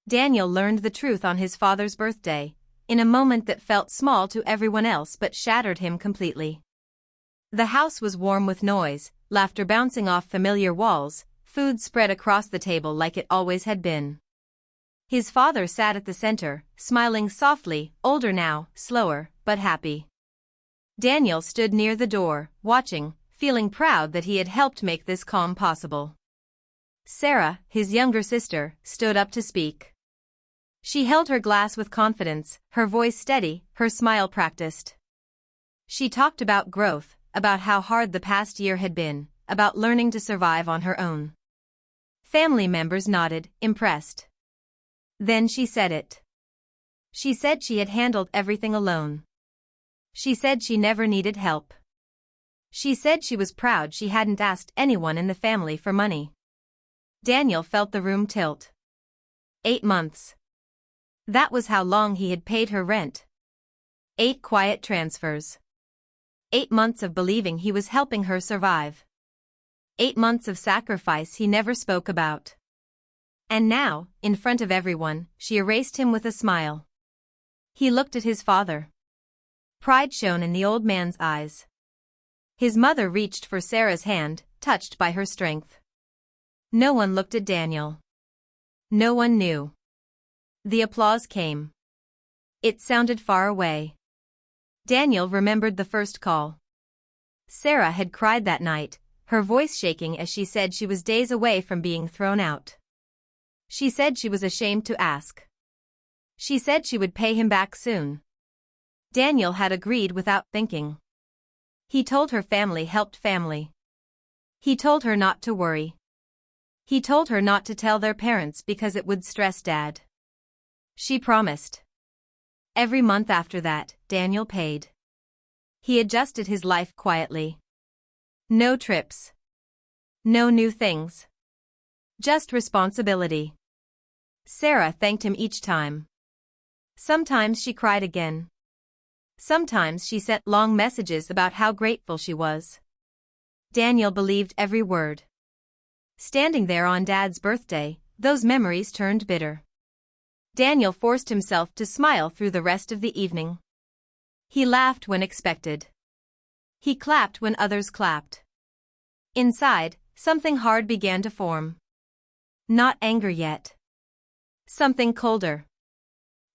Daniel learned the truth on his father's birthday, in a moment that felt small to everyone else but shattered him completely. The house was warm with noise, laughter bouncing off familiar walls, food spread across the table like it always had been. His father sat at the center, smiling softly, older now, slower, but happy. Daniel stood near the door, watching, feeling proud that he had helped make this calm possible. Sarah, his younger sister, stood up to speak. She held her glass with confidence, her voice steady, her smile practiced. She talked about growth, about how hard the past year had been, about learning to survive on her own. Family members nodded, impressed. Then she said it. She said she had handled everything alone. She said she never needed help. She said she was proud she hadn't asked anyone in the family for money. Daniel felt the room tilt. 8 months. That was how long he had paid her rent. 8 quiet transfers. 8 months of believing he was helping her survive. 8 months of sacrifice he never spoke about. And now, in front of everyone, she erased him with a smile. He looked at his father. Pride shone in the old man's eyes. His mother reached for Sarah's hand, touched by her strength. No one looked at Daniel. No one knew. The applause came. It sounded far away. Daniel remembered the first call. Sarah had cried that night, her voice shaking as she said she was days away from being thrown out. She said she was ashamed to ask. She said she would pay him back soon. Daniel had agreed without thinking. He told her family helped family. He told her not to worry. He told her not to tell their parents because it would stress Dad. She promised. Every month after that, Daniel paid. He adjusted his life quietly. No trips. No new things. Just responsibility. Sarah thanked him each time. Sometimes she cried again. Sometimes she sent long messages about how grateful she was. Daniel believed every word. Standing there on Dad's birthday, those memories turned bitter. Daniel forced himself to smile through the rest of the evening. He laughed when expected. He clapped when others clapped. Inside, something hard began to form. Not anger yet. Something colder.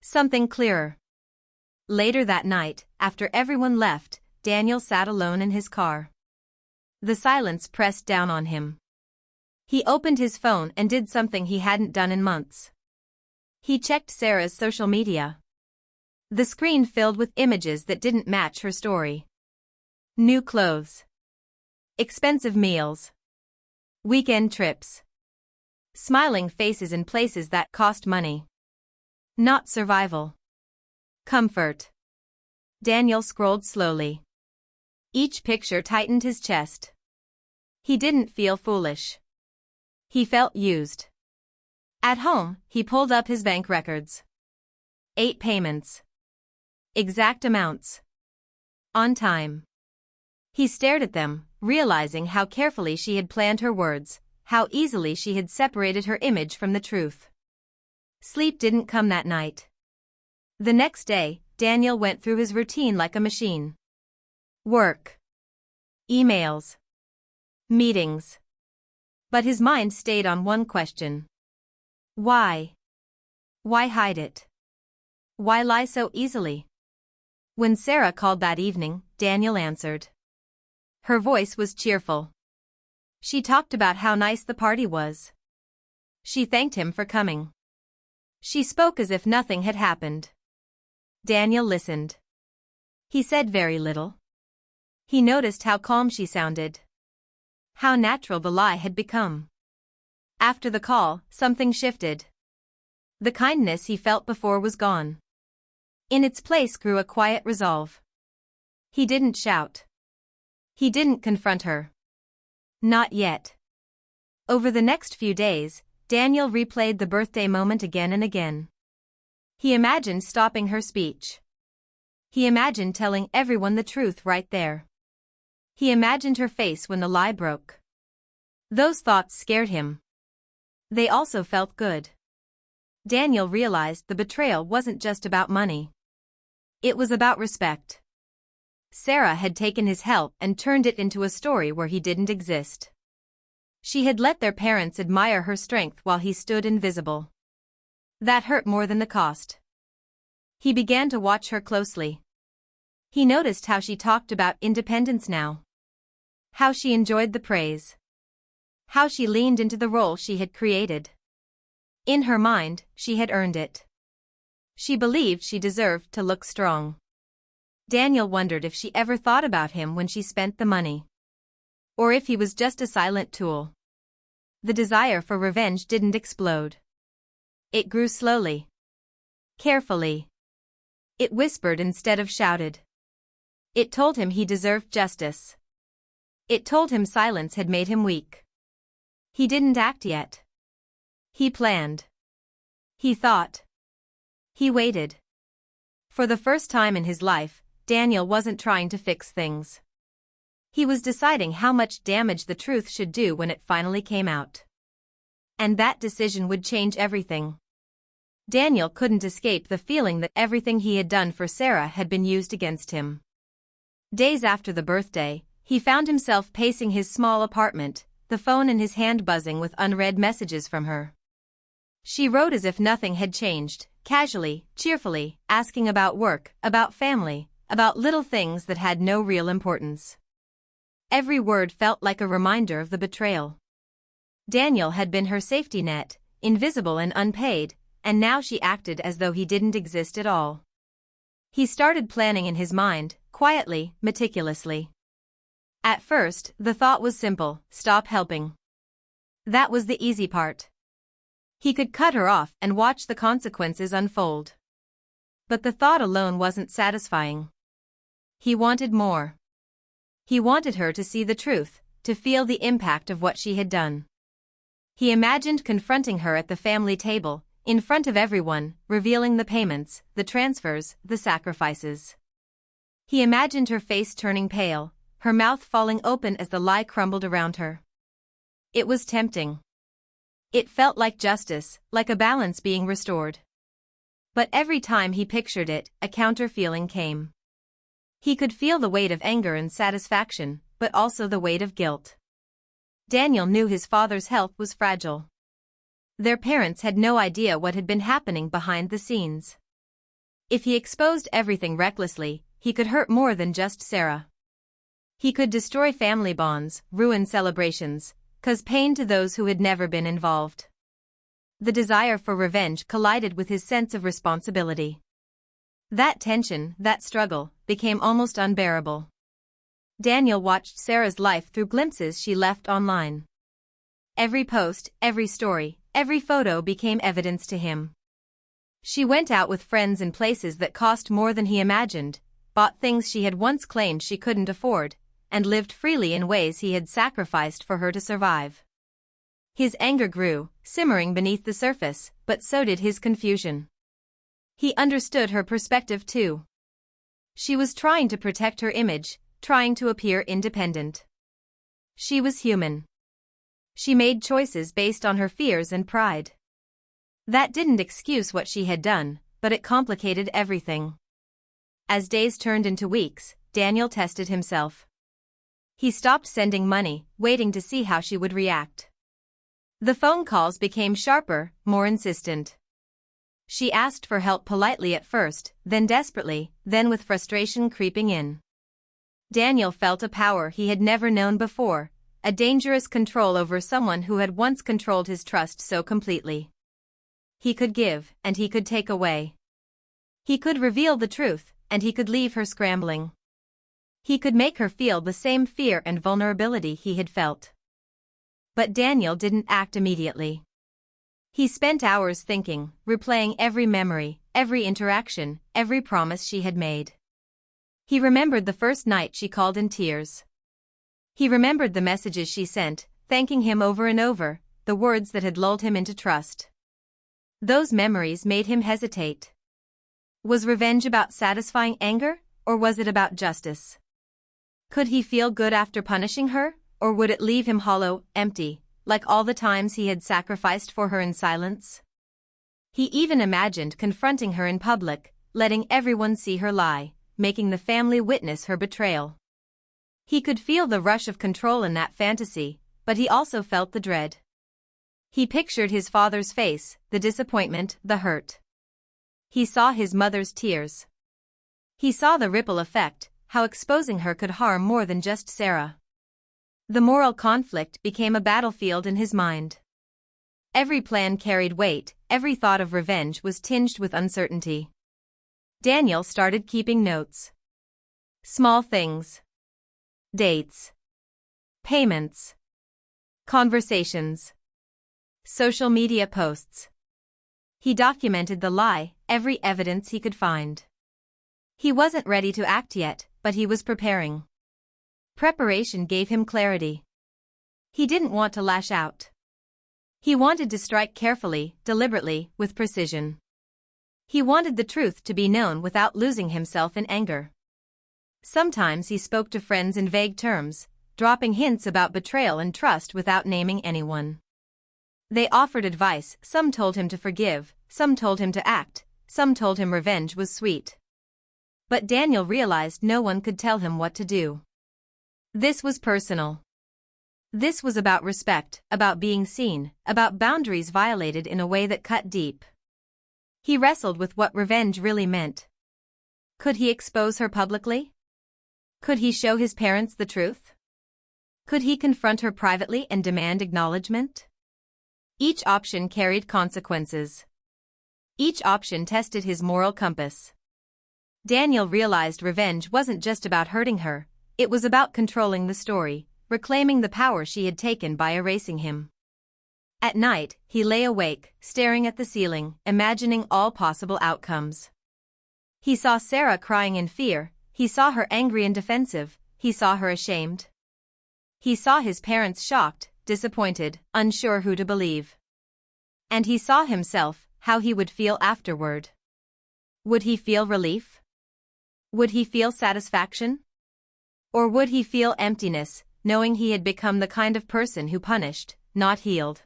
Something clearer. Later that night, after everyone left, Daniel sat alone in his car. The silence pressed down on him. He opened his phone and did something he hadn't done in months. He checked Sarah's social media. The screen filled with images that didn't match her story. New clothes. Expensive meals. Weekend trips. Smiling faces in places that cost money. Not survival. Comfort. Daniel scrolled slowly. Each picture tightened his chest. He didn't feel foolish. He felt used. At home, he pulled up his bank records. 8 payments. Exact amounts. On time. He stared at them, realizing how carefully she had planned her words, how easily she had separated her image from the truth. Sleep didn't come that night. The next day, Daniel went through his routine like a machine. Work. Emails. Meetings. But his mind stayed on one question. Why? Why hide it? Why lie so easily? When Sarah called that evening, Daniel answered. Her voice was cheerful. She talked about how nice the party was. She thanked him for coming. She spoke as if nothing had happened. Daniel listened. He said very little. He noticed how calm she sounded. How natural the lie had become. After the call, something shifted. The kindness he felt before was gone. In its place grew a quiet resolve. He didn't shout. He didn't confront her. Not yet. Over the next few days, Daniel replayed the birthday moment again and again. He imagined stopping her speech. He imagined telling everyone the truth right there. He imagined her face when the lie broke. Those thoughts scared him. They also felt good. Daniel realized the betrayal wasn't just about money. It was about respect. Sarah had taken his help and turned it into a story where he didn't exist. She had let their parents admire her strength while he stood invisible. That hurt more than the cost. He began to watch her closely. He noticed how she talked about independence now. How she enjoyed the praise. How she leaned into the role she had created. In her mind, she had earned it. She believed she deserved to look strong. Daniel wondered if she ever thought about him when she spent the money. Or if he was just a silent tool. The desire for revenge didn't explode. It grew slowly. Carefully. It whispered instead of shouted. It told him he deserved justice. It told him silence had made him weak. He didn't act yet. He planned. He thought. He waited. For the first time in his life, Daniel wasn't trying to fix things. He was deciding how much damage the truth should do when it finally came out. And that decision would change everything. Daniel couldn't escape the feeling that everything he had done for Sarah had been used against him. Days after the birthday, he found himself pacing his small apartment, the phone in his hand buzzing with unread messages from her. She wrote as if nothing had changed, casually, cheerfully, asking about work, about family, about little things that had no real importance. Every word felt like a reminder of the betrayal. Daniel had been her safety net, invisible and unpaid, and now she acted as though he didn't exist at all. He started planning in his mind, quietly, meticulously. At first, the thought was simple: stop helping. That was the easy part. He could cut her off and watch the consequences unfold. But the thought alone wasn't satisfying. He wanted more. He wanted her to see the truth, to feel the impact of what she had done. He imagined confronting her at the family table, in front of everyone, revealing the payments, the transfers, the sacrifices. He imagined her face turning pale, her mouth falling open as the lie crumbled around her. It was tempting. It felt like justice, like a balance being restored. But every time he pictured it, a counter feeling came. He could feel the weight of anger and satisfaction, but also the weight of guilt. Daniel knew his father's health was fragile. Their parents had no idea what had been happening behind the scenes. If he exposed everything recklessly, he could hurt more than just Sarah. He could destroy family bonds, ruin celebrations, cause pain to those who had never been involved. The desire for revenge collided with his sense of responsibility. That tension, that struggle, became almost unbearable. Daniel watched Sarah's life through glimpses she left online. Every post, every story, every photo became evidence to him. She went out with friends in places that cost more than he imagined, bought things she had once claimed she couldn't afford, and lived freely in ways he had sacrificed for her to survive. His anger grew, simmering beneath the surface, but so did his confusion. He understood her perspective too. She was trying to protect her image, trying to appear independent. She was human. She made choices based on her fears and pride. That didn't excuse what she had done, but it complicated everything. As days turned into weeks, Daniel tested himself. He stopped sending money, waiting to see how she would react. The phone calls became sharper, more insistent. She asked for help politely at first, then desperately, then with frustration creeping in. Daniel felt a power he had never known before, a dangerous control over someone who had once controlled his trust so completely. He could give, and he could take away. He could reveal the truth, and he could leave her scrambling. He could make her feel the same fear and vulnerability he had felt. But Daniel didn't act immediately. He spent hours thinking, replaying every memory, every interaction, every promise she had made. He remembered the first night she called in tears. He remembered the messages she sent, thanking him over and over, the words that had lulled him into trust. Those memories made him hesitate. Was revenge about satisfying anger, or was it about justice? Could he feel good after punishing her, or would it leave him hollow, empty, like all the times he had sacrificed for her in silence? He even imagined confronting her in public, letting everyone see her lie, making the family witness her betrayal. He could feel the rush of control in that fantasy, but he also felt the dread. He pictured his father's face, the disappointment, the hurt. He saw his mother's tears. He saw the ripple effect, how exposing her could harm more than just Sarah. The moral conflict became a battlefield in his mind. Every plan carried weight, every thought of revenge was tinged with uncertainty. Daniel started keeping notes. Small things. Dates. Payments. Conversations. Social media posts. He documented the lie, every evidence he could find. He wasn't ready to act yet, but he was preparing. Preparation gave him clarity. He didn't want to lash out. He wanted to strike carefully, deliberately, with precision. He wanted the truth to be known without losing himself in anger. Sometimes he spoke to friends in vague terms, dropping hints about betrayal and trust without naming anyone. They offered advice, some told him to forgive, some told him to act, some told him revenge was sweet. But Daniel realized no one could tell him what to do. This was personal. This was about respect, about being seen, about boundaries violated in a way that cut deep. He wrestled with what revenge really meant. Could he expose her publicly? Could he show his parents the truth? Could he confront her privately and demand acknowledgement? Each option carried consequences. Each option tested his moral compass. Daniel realized revenge wasn't just about hurting her, it was about controlling the story, reclaiming the power she had taken by erasing him. At night, he lay awake, staring at the ceiling, imagining all possible outcomes. He saw Sarah crying in fear, he saw her angry and defensive, he saw her ashamed. He saw his parents shocked, disappointed, unsure who to believe. And he saw himself, how he would feel afterward. Would he feel relief? Would he feel satisfaction? Or would he feel emptiness, knowing he had become the kind of person who punished, not healed?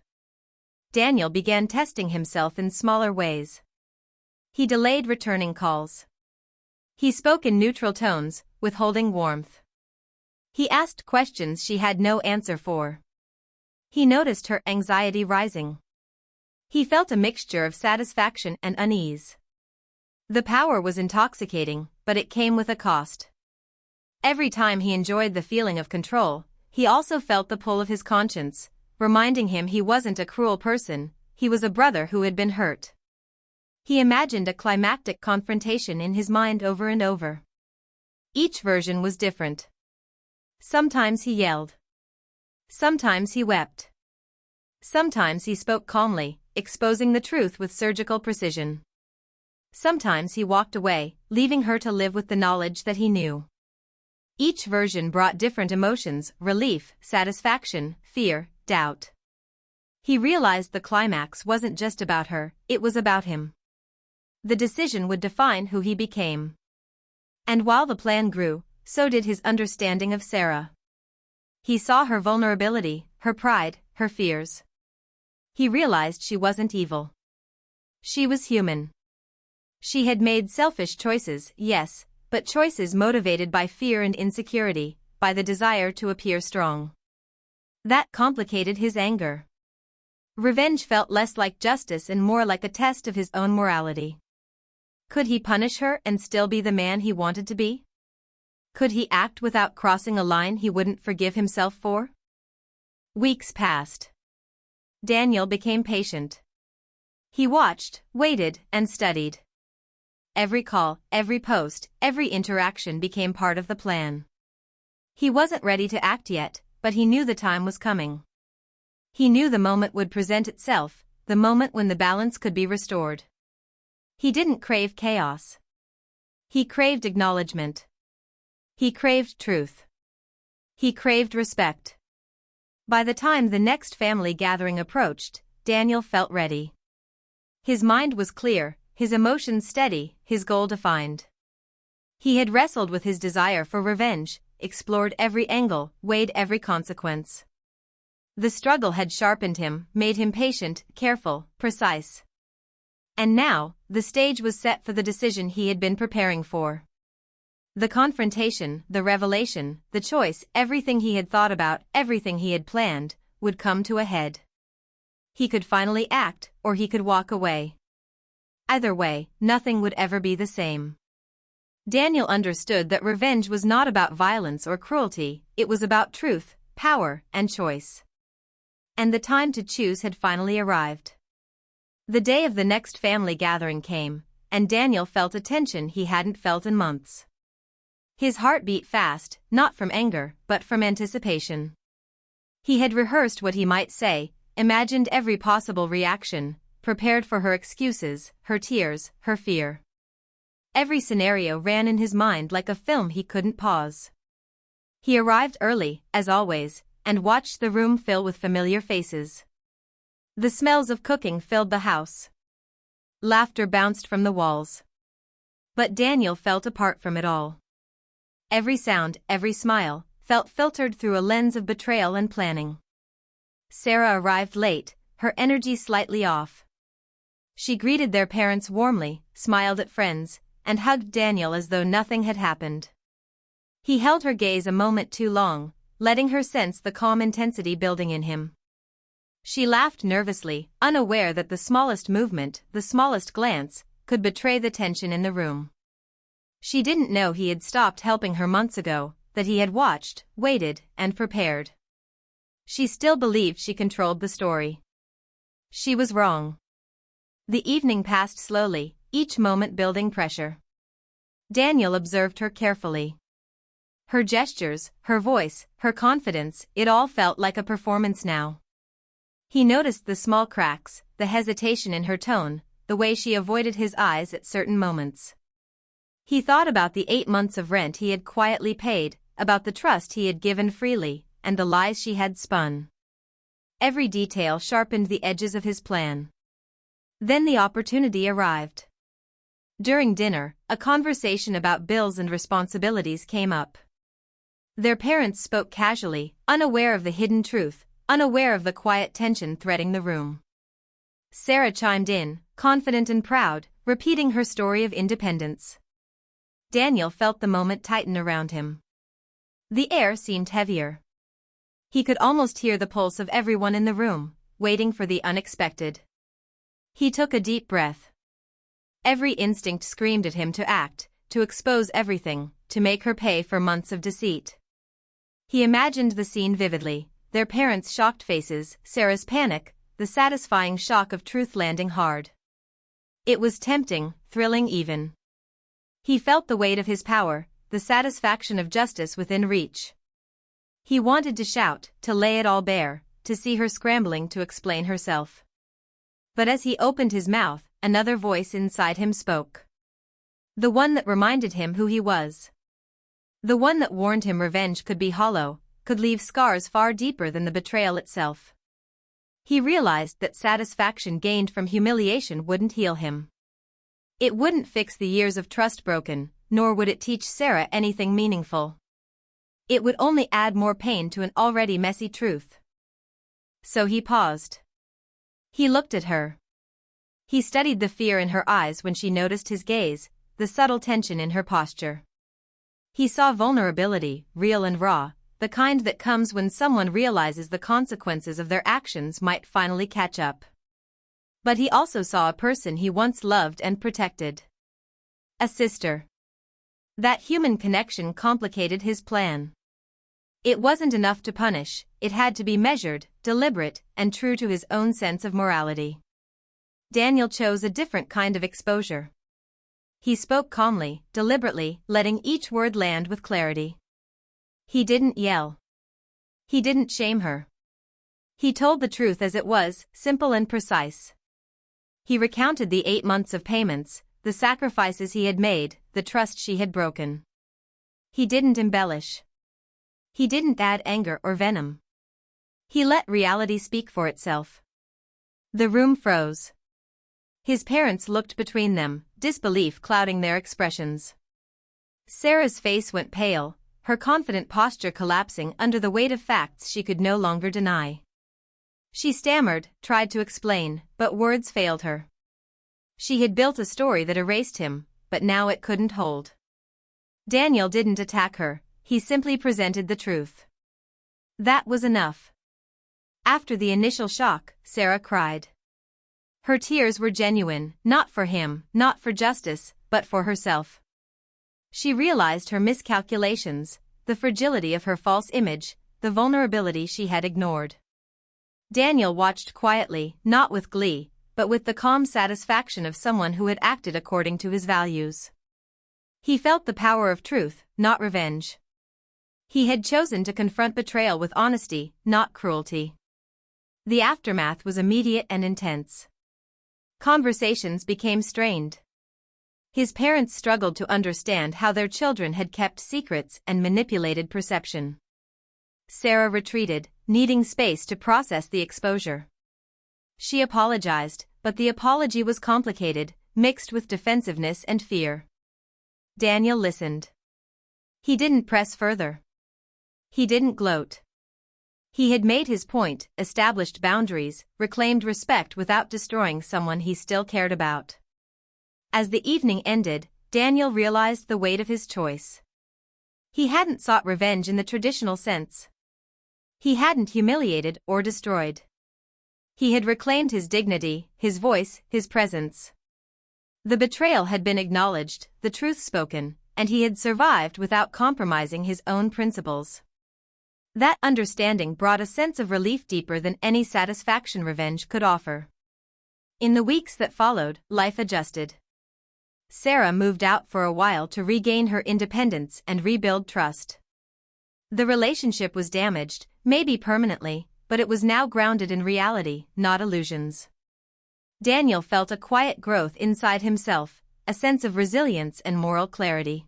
Daniel began testing himself in smaller ways. He delayed returning calls. He spoke in neutral tones, withholding warmth. He asked questions she had no answer for. He noticed her anxiety rising. He felt a mixture of satisfaction and unease. The power was intoxicating, but it came with a cost. Every time he enjoyed the feeling of control, he also felt the pull of his conscience, reminding him he wasn't a cruel person, he was a brother who had been hurt. He imagined a climactic confrontation in his mind over and over. Each version was different. Sometimes he yelled. Sometimes he wept. Sometimes he spoke calmly, exposing the truth with surgical precision. Sometimes he walked away, leaving her to live with the knowledge that he knew. Each version brought different emotions, relief, satisfaction, fear, doubt. He realized the climax wasn't just about her, it was about him. The decision would define who he became. And while the plan grew, so did his understanding of Sarah. He saw her vulnerability, her pride, her fears. He realized she wasn't evil. She was human. She had made selfish choices, yes, but choices motivated by fear and insecurity, by the desire to appear strong. That complicated his anger. Revenge felt less like justice and more like a test of his own morality. Could he punish her and still be the man he wanted to be? Could he act without crossing a line he wouldn't forgive himself for? Weeks passed. Daniel became patient. He watched, waited, and studied. Every call, every post, every interaction became part of the plan. He wasn't ready to act yet, but he knew the time was coming. He knew the moment would present itself, the moment when the balance could be restored. He didn't crave chaos. He craved acknowledgement. He craved truth. He craved respect. By the time the next family gathering approached, Daniel felt ready. His mind was clear, his emotions steady, his goal defined. He had wrestled with his desire for revenge, explored every angle, weighed every consequence. The struggle had sharpened him, made him patient, careful, precise. And now, the stage was set for the decision he had been preparing for. The confrontation, the revelation, the choice, everything he had thought about, everything he had planned, would come to a head. He could finally act, or he could walk away. Either way, nothing would ever be the same. Daniel understood that revenge was not about violence or cruelty, it was about truth, power, and choice. And the time to choose had finally arrived. The day of the next family gathering came, and Daniel felt a tension he hadn't felt in months. His heart beat fast, not from anger, but from anticipation. He had rehearsed what he might say, imagined every possible reaction, prepared for her excuses, her tears, her fear. Every scenario ran in his mind like a film he couldn't pause. He arrived early, as always, and watched the room fill with familiar faces. The smells of cooking filled the house. Laughter bounced from the walls. But Daniel felt apart from it all. Every sound, every smile, felt filtered through a lens of betrayal and planning. Sarah arrived late, her energy slightly off. She greeted their parents warmly, smiled at friends, and hugged Daniel as though nothing had happened. He held her gaze a moment too long, letting her sense the calm intensity building in him. She laughed nervously, unaware that the smallest movement, the smallest glance, could betray the tension in the room. She didn't know he had stopped helping her months ago, that he had watched, waited, and prepared. She still believed she controlled the story. She was wrong. The evening passed slowly, each moment building pressure. Daniel observed her carefully. Her gestures, her voice, her confidence, it all felt like a performance now. He noticed the small cracks, the hesitation in her tone, the way she avoided his eyes at certain moments. He thought about the 8 months of rent he had quietly paid, about the trust he had given freely, and the lies she had spun. Every detail sharpened the edges of his plan. Then the opportunity arrived. During dinner, a conversation about bills and responsibilities came up. Their parents spoke casually, unaware of the hidden truth, unaware of the quiet tension threading the room. Sarah chimed in, confident and proud, repeating her story of independence. Daniel felt the moment tighten around him. The air seemed heavier. He could almost hear the pulse of everyone in the room, waiting for the unexpected. He took a deep breath. Every instinct screamed at him to act, to expose everything, to make her pay for months of deceit. He imagined the scene vividly, their parents' shocked faces, Sarah's panic, the satisfying shock of truth landing hard. It was tempting, thrilling even. He felt the weight of his power, the satisfaction of justice within reach. He wanted to shout, to lay it all bare, to see her scrambling to explain herself. But as he opened his mouth, another voice inside him spoke. The one that reminded him who he was. The one that warned him revenge could be hollow, could leave scars far deeper than the betrayal itself. He realized that satisfaction gained from humiliation wouldn't heal him. It wouldn't fix the years of trust broken, nor would it teach Sarah anything meaningful. It would only add more pain to an already messy truth. So he paused. He looked at her. He studied the fear in her eyes when she noticed his gaze, the subtle tension in her posture. He saw vulnerability, real and raw, the kind that comes when someone realizes the consequences of their actions might finally catch up. But he also saw a person he once loved and protected. A sister. That human connection complicated his plan. It wasn't enough to punish, it had to be measured, deliberate, and true to his own sense of morality. Daniel chose a different kind of exposure. He spoke calmly, deliberately, letting each word land with clarity. He didn't yell. He didn't shame her. He told the truth as it was, simple and precise. He recounted the 8 months of payments, the sacrifices he had made, the trust she had broken. He didn't embellish. He didn't add anger or venom. He let reality speak for itself. The room froze. His parents looked between them, disbelief clouding their expressions. Sarah's face went pale, her confident posture collapsing under the weight of facts she could no longer deny. She stammered, tried to explain, but words failed her. She had built a story that erased him, but now it couldn't hold. Daniel didn't attack her, he simply presented the truth. That was enough. After the initial shock, Sarah cried. Her tears were genuine, not for him, not for justice, but for herself. She realized her miscalculations, the fragility of her false image, the vulnerability she had ignored. Daniel watched quietly, not with glee, but with the calm satisfaction of someone who had acted according to his values. He felt the power of truth, not revenge. He had chosen to confront betrayal with honesty, not cruelty. The aftermath was immediate and intense. Conversations became strained. His parents struggled to understand how their children had kept secrets and manipulated perception. Sarah retreated, needing space to process the exposure. She apologized, but the apology was complicated, mixed with defensiveness and fear. Daniel listened. He didn't press further. He didn't gloat. He had made his point, established boundaries, reclaimed respect without destroying someone he still cared about. As the evening ended, Daniel realized the weight of his choice. He hadn't sought revenge in the traditional sense. He hadn't humiliated or destroyed. He had reclaimed his dignity, his voice, his presence. The betrayal had been acknowledged, the truth spoken, and he had survived without compromising his own principles. That understanding brought a sense of relief deeper than any satisfaction revenge could offer. In the weeks that followed, life adjusted. Sarah moved out for a while to regain her independence and rebuild trust. The relationship was damaged, maybe permanently, but it was now grounded in reality, not illusions. Daniel felt a quiet growth inside himself, a sense of resilience and moral clarity.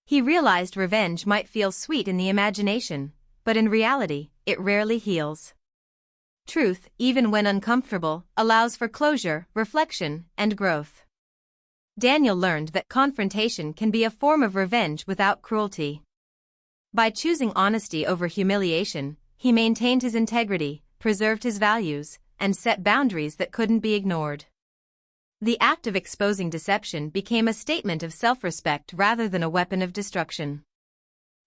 He realized revenge might feel sweet in the imagination, but in reality, it rarely heals. Truth, even when uncomfortable, allows for closure, reflection, and growth. Daniel learned that confrontation can be a form of revenge without cruelty. By choosing honesty over humiliation, he maintained his integrity, preserved his values, and set boundaries that couldn't be ignored. The act of exposing deception became a statement of self-respect rather than a weapon of destruction.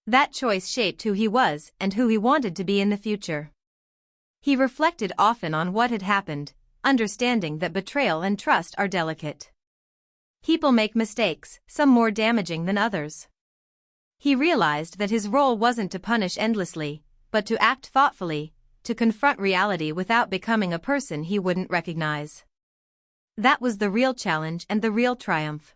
That choice shaped who he was and who he wanted to be in the future. He reflected often on what had happened, understanding that betrayal and trust are delicate. People make mistakes, some more damaging than others. He realized that his role wasn't to punish endlessly, but to act thoughtfully, to confront reality without becoming a person he wouldn't recognize. That was the real challenge and the real triumph.